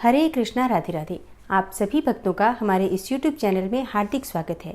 हरे कृष्णा, राधे राधे। आप सभी भक्तों का हमारे इस YouTube चैनल में हार्दिक स्वागत है।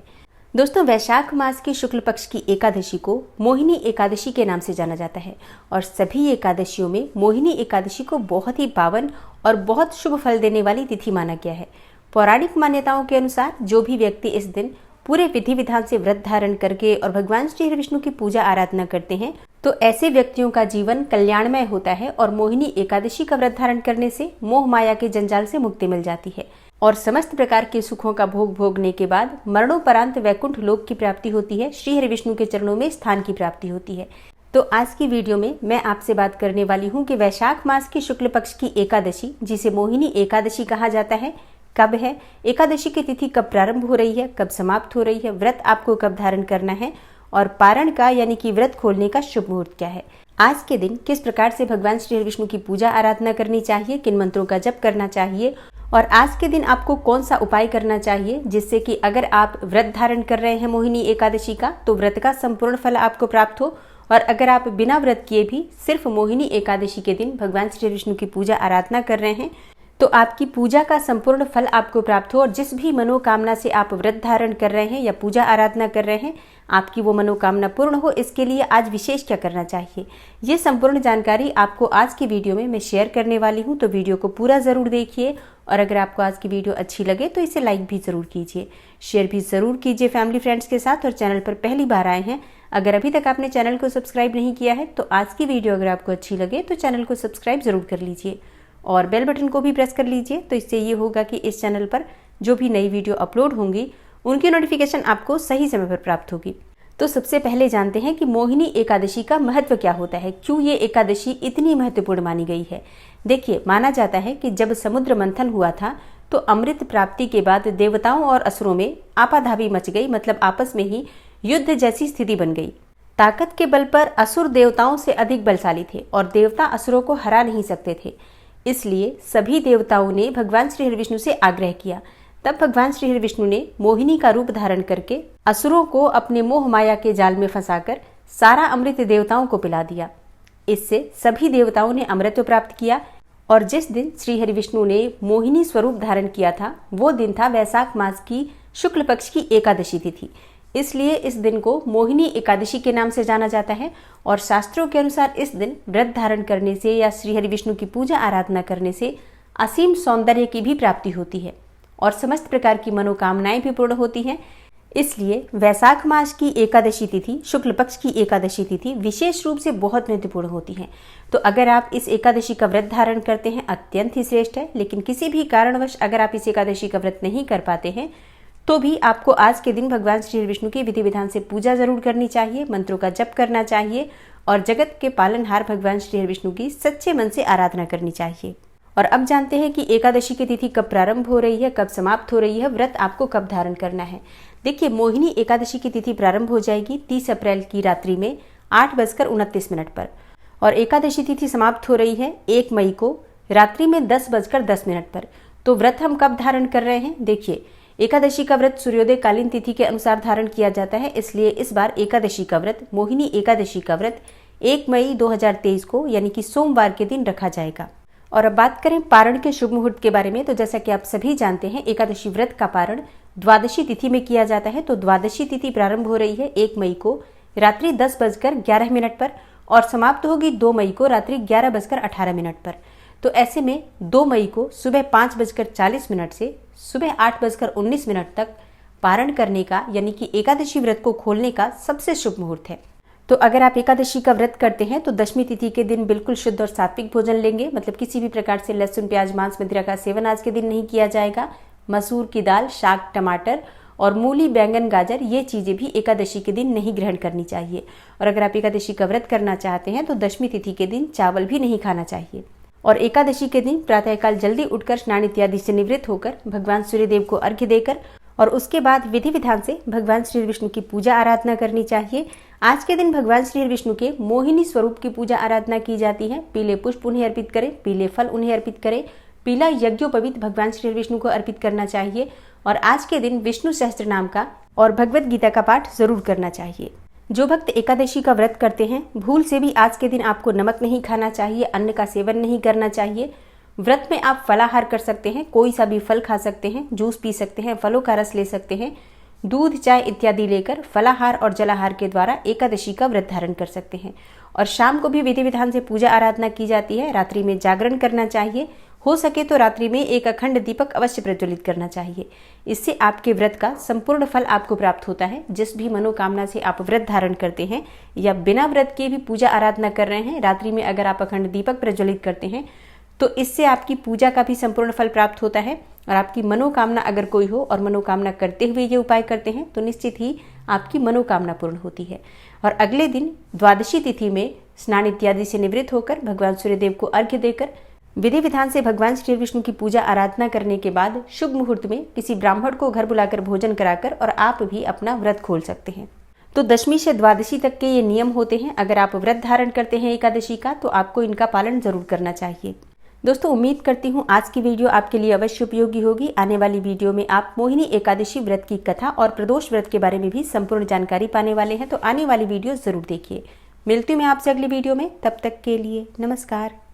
दोस्तों, वैशाख मास की शुक्ल पक्ष की एकादशी को मोहिनी एकादशी के नाम से जाना जाता है और सभी एकादशियों में मोहिनी एकादशी को बहुत ही पावन और बहुत शुभ फल देने वाली तिथि माना गया है। पौराणिक मान्यताओं के अनुसार जो भी व्यक्ति इस दिन पूरे विधि विधान से व्रत धारण करके और भगवान श्री हरि विष्णु की पूजा आराधना करते हैं तो ऐसे व्यक्तियों का जीवन कल्याणमय होता है और मोहिनी एकादशी का व्रत धारण करने से मोह माया के जंजाल से मुक्ति मिल जाती है और समस्त प्रकार के सुखों का भोग भोगने के बाद मरणोपरांत वैकुंठ लोक की प्राप्ति होती है, श्री हरि विष्णु के चरणों में स्थान की प्राप्ति होती है। तो आज की वीडियो में मैं आपसे बात करने वाली हूँ कि वैशाख मास की शुक्ल पक्ष की एकादशी, जिसे मोहिनी एकादशी कहा जाता है, कब है, एकादशी की तिथि कब प्रारंभ हो रही है, कब समाप्त हो रही है, व्रत आपको कब धारण करना है और पारण का यानी कि व्रत खोलने का शुभ मुहूर्त क्या है। आज के दिन किस प्रकार से भगवान श्री हरि विष्णु की पूजा आराधना करनी चाहिए, किन मंत्रों का जप करना चाहिए और आज के दिन आपको कौन सा उपाय करना चाहिए जिससे कि अगर आप व्रत धारण कर रहे हैं मोहिनी एकादशी का तो व्रत का संपूर्ण फल आपको प्राप्त हो और अगर आप बिना व्रत किए भी सिर्फ मोहिनी एकादशी के दिन भगवान श्री विष्णु की पूजा आराधना कर रहे हैं तो आपकी पूजा का संपूर्ण फल आपको प्राप्त हो और जिस भी मनोकामना से आप व्रत धारण कर रहे हैं या पूजा आराधना कर रहे हैं आपकी वो मनोकामना पूर्ण हो। इसके लिए आज विशेष क्या करना चाहिए, ये संपूर्ण जानकारी आपको आज की वीडियो में मैं शेयर करने वाली हूँ। तो वीडियो को पूरा ज़रूर देखिए और अगर आपको आज की वीडियो अच्छी लगे तो इसे लाइक भी ज़रूर कीजिए, शेयर भी ज़रूर कीजिए फैमिली फ्रेंड्स के साथ। और चैनल पर पहली बार आए हैं, अगर अभी तक आपने चैनल को सब्सक्राइब नहीं किया है तो आज की वीडियो अगर आपको अच्छी लगे तो चैनल को सब्सक्राइब ज़रूर कर लीजिए और बेल बटन को भी प्रेस कर लीजिए। तो इससे ये होगा कि इस चैनल पर जो भी नई वीडियो अपलोड होंगी उनकी नोटिफिकेशन आपको सही समय पर प्राप्त होगी। तो सबसे पहले जानते हैं कि मोहिनी एकादशी का महत्व क्या होता है, क्यों ये एकादशी इतनी महत्वपूर्ण मानी गई है। देखिए, माना जाता है कि जब समुद्र मंथन हुआ था तो अमृत प्राप्ति के बाद देवताओं और असुरों में आपाधापी मच गई, मतलब आपस में ही युद्ध जैसी स्थिति बन गई। ताकत के बल पर असुर देवताओं से अधिक बलशाली थे और देवता असुरों को हरा नहीं सकते थे। इसलिए सभी देवताओं ने भगवान श्री हरि विष्णु से आग्रह किया। तब भगवान श्री हरि विष्णु ने मोहिनी का रूप धारण करके असुरों को अपने मोह माया के जाल में फंसाकर सारा अमृत देवताओं को पिला दिया। इससे सभी देवताओं ने अमृत प्राप्त किया और जिस दिन श्री हरि विष्णु ने मोहिनी स्वरूप धारण किया था वो दिन था वैशाख मास की शुक्ल पक्ष की एकादशी तिथि। इसलिए इस दिन को मोहिनी एकादशी के नाम से जाना जाता है और शास्त्रों के अनुसार इस दिन व्रत धारण करने से या श्री हरि विष्णु की पूजा आराधना करने से असीम सौंदर्य की भी प्राप्ति होती है और समस्त प्रकार की मनोकामनाएं भी पूर्ण होती हैं। इसलिए वैशाख मास की एकादशी तिथि, शुक्ल पक्ष की एकादशी तिथि विशेष रूप से बहुत महत्वपूर्ण होती है। तो अगर आप इस एकादशी का व्रत धारण करते हैं अत्यंत ही श्रेष्ठ है, लेकिन किसी भी कारणवश अगर आप इस एकादशी का व्रत नहीं कर पाते हैं तो भी आपको आज के दिन भगवान श्री विष्णु की विधि विधान से पूजा जरूर करनी चाहिए, मंत्रों का जप करना चाहिए और जगत के पालनहार भगवान श्री विष्णु की सच्चे मन से आराधना करनी चाहिए। और अब जानते हैं कि एकादशी की तिथि कब प्रारंभ हो रही है, कब समाप्त हो रही है, व्रत आपको कब धारण करना है। देखिए, मोहिनी एकादशी की तिथि प्रारंभ हो जाएगी 30 अप्रैल की रात्रि में 8:29 पर और एकादशी तिथि समाप्त हो रही है 1 मई को रात्रि में 10:10 पर। तो व्रत हम कब धारण कर रहे हैं, देखिए, एकादशी का व्रत सूर्योदय कालीन तिथि के अनुसार धारण किया जाता है। इसलिए इस बार एकादशी का व्रत, मोहिनी एकादशी का व्रत 1 मई 2023 को यानी कि सोमवार के दिन रखा जाएगा। और अब बात करें पारण के शुभ मुहूर्त के बारे में, तो जैसा कि आप सभी जानते हैं एकादशी व्रत का पारण द्वादशी तिथि में किया जाता है। तो द्वादशी तिथि प्रारंभ हो रही है 1 मई को रात्रि 10:11 पर और समाप्त होगी 2 मई को रात्रि 11:18 पर। तो ऐसे में 2 मई को सुबह 5:40 से सुबह 8:19 तक पारण करने का यानी कि एकादशी व्रत को खोलने का सबसे शुभ मुहूर्त है। तो अगर आप एकादशी का व्रत करते हैं तो दशमी तिथि के दिन बिल्कुल शुद्ध और सात्विक भोजन लेंगे, मतलब किसी भी प्रकार से लहसुन, प्याज, मांस, मदिरा का सेवन आज के दिन नहीं किया जाएगा। मसूर की दाल, शाक, टमाटर और मूली, बैंगन, गाजर ये चीजें भी एकादशी के दिन नहीं ग्रहण करनी चाहिए। और अगर आप एकादशी का व्रत करना चाहते हैं तो दशमी तिथि के दिन चावल भी नहीं खाना चाहिए। और एकादशी के दिन प्रातःकाल जल्दी उठकर स्नान इत्यादि से निवृत्त होकर भगवान सूर्यदेव को अर्घ्य देकर और उसके बाद विधि विधान से भगवान श्री विष्णु की पूजा आराधना करनी चाहिए। आज के दिन भगवान श्री विष्णु के मोहिनी स्वरूप की पूजा आराधना की जाती है। पीले पुष्प उन्हें अर्पित करें, पीले फल उन्हें अर्पित करें, पीला यज्ञोपवीत भगवान श्री विष्णु को अर्पित करना चाहिए और आज के दिन विष्णु सहस्त्र नाम का और भगवत गीता का पाठ जरूर करना चाहिए। जो भक्त एकादशी का व्रत करते हैं भूल से भी आज के दिन आपको नमक नहीं खाना चाहिए, अन्न का सेवन नहीं करना चाहिए। व्रत में आप फलाहार कर सकते हैं, कोई सा भी फल खा सकते हैं, जूस पी सकते हैं, फलों का रस ले सकते हैं, दूध, चाय इत्यादि लेकर फलाहार और जलाहार के द्वारा एकादशी का व्रत धारण कर सकते हैं। और शाम को भी विधि विधान से पूजा आराधना की जाती है। रात्रि में जागरण करना चाहिए, हो सके तो रात्रि में एक अखंड दीपक अवश्य प्रज्वलित करना चाहिए। इससे आपके व्रत का संपूर्ण फल आपको प्राप्त होता है। जिस भी मनोकामना से आप व्रत धारण करते हैं या बिना व्रत के भी पूजा आराधना कर रहे हैं, रात्रि में अगर आप अखंड दीपक प्रज्वलित करते हैं तो इससे आपकी पूजा का भी संपूर्ण फल प्राप्त होता है। और आपकी मनोकामना अगर कोई हो और मनोकामना करते हुए ये उपाय करते हैं तो निश्चित ही आपकी मनोकामना पूर्ण होती है। और अगले दिन द्वादशी तिथि में स्नान इत्यादि से निवृत्त होकर भगवान सूर्यदेव को अर्घ्य देकर विधि विधान से भगवान श्री विष्णु की पूजा आराधना करने के बाद शुभ मुहूर्त में किसी ब्राह्मण को घर बुलाकर भोजन कराकर और आप भी अपना व्रत खोल सकते हैं। तो दशमी से द्वादशी तक के ये नियम होते हैं। अगर आप व्रत धारण करते हैं एकादशी का तो आपको इनका पालन जरूर करना चाहिए। दोस्तों, उम्मीद करती हूँ आज की वीडियो आपके लिए अवश्य उपयोगी होगी। आने वाली वीडियो में आप मोहिनी एकादशी व्रत की कथा और प्रदोष व्रत के बारे में भी संपूर्ण जानकारी पाने वाले हैं, तो आने वाली वीडियो जरूर देखिए। मिलती हूँ मैं आपसे अगली वीडियो में, तब तक के लिए नमस्कार।